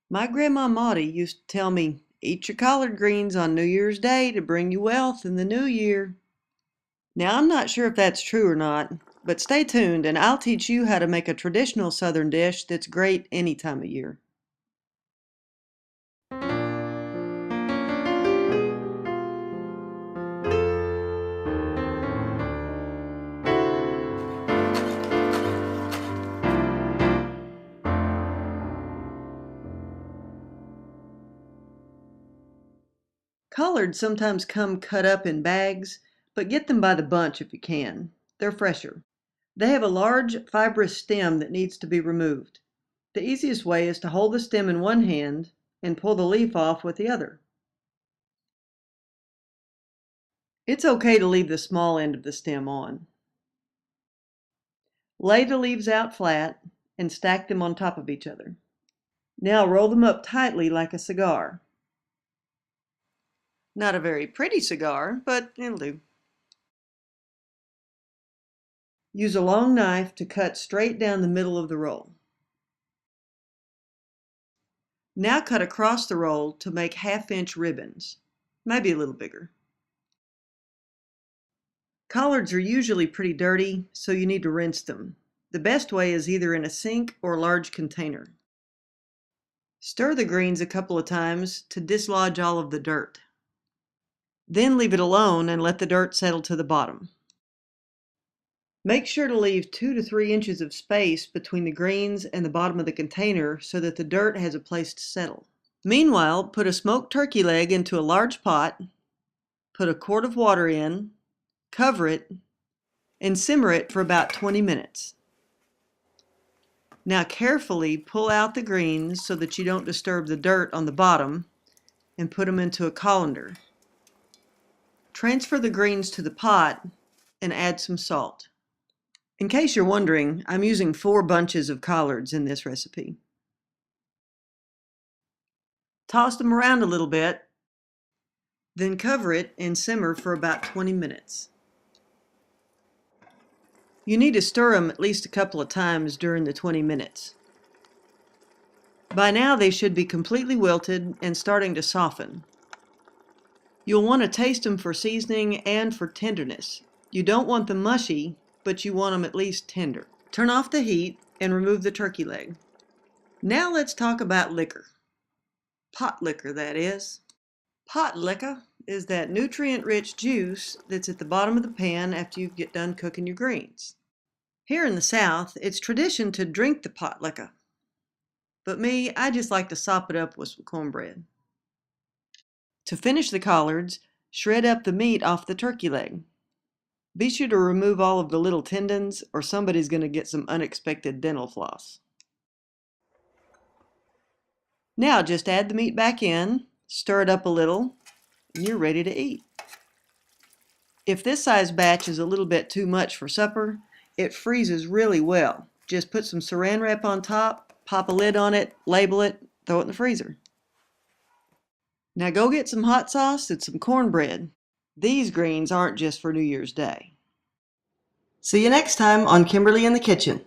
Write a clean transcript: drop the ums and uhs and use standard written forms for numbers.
My grandma Maudie used to tell me, eat your collard greens on New Year's Day to bring you wealth in the new year. Now, I'm not sure if that's true or not, but stay tuned and I'll teach you how to make a traditional Southern dish that's great any time of year. Collards sometimes come cut up in bags, but get them by the bunch if you can. They're fresher. They have a large fibrous stem that needs to be removed. The easiest way is to hold the stem in one hand and pull the leaf off with the other. It's okay to leave the small end of the stem on. Lay the leaves out flat and stack them on top of each other. Now roll them up tightly like a cigar. Not a very pretty cigar, but it'll do. Use a long knife to cut straight down the middle of the roll. Now cut across the roll to make half-inch ribbons, maybe a little bigger. Collards are usually pretty dirty, so you need to rinse them. The best way is either in a sink or large container. Stir the greens a couple of times to dislodge all of the dirt. Then leave it alone and let the dirt settle to the bottom. Make sure to leave 2 to 3 inches of space between the greens and the bottom of the container so that the dirt has a place to settle. Meanwhile, put a smoked turkey leg into a large pot, put a quart of water in, cover it, and simmer it for about 20 minutes. Now carefully pull out the greens so that you don't disturb the dirt on the bottom and put them into a colander. Transfer the greens to the pot and add some salt. In case you're wondering, I'm using 4 bunches of collards in this recipe. Toss them around a little bit, then cover it and simmer for about 20 minutes. You need to stir them at least a couple of times during the 20 minutes. By now they should be completely wilted and starting to soften. You'll want to taste them for seasoning and for tenderness. You don't want them mushy, but you want them at least tender. Turn off the heat and remove the turkey leg. Now let's talk about liquor. Pot liquor, that is. Pot liquor is that nutrient-rich juice that's at the bottom of the pan after you get done cooking your greens. Here in the South, it's tradition to drink the pot liquor. But me, I just like to sop it up with some cornbread. To finish the collards, shred up the meat off the turkey leg. Be sure to remove all of the little tendons or somebody's going to get some unexpected dental floss. Now just add the meat back in, stir it up a little, and you're ready to eat. If this size batch is a little bit too much for supper, it freezes really well. Just put some saran wrap on top, pop a lid on it, label it, throw it in the freezer. Now go get some hot sauce and some cornbread. These greens aren't just for New Year's Day. See you next time on Kimberly in the Kitchen.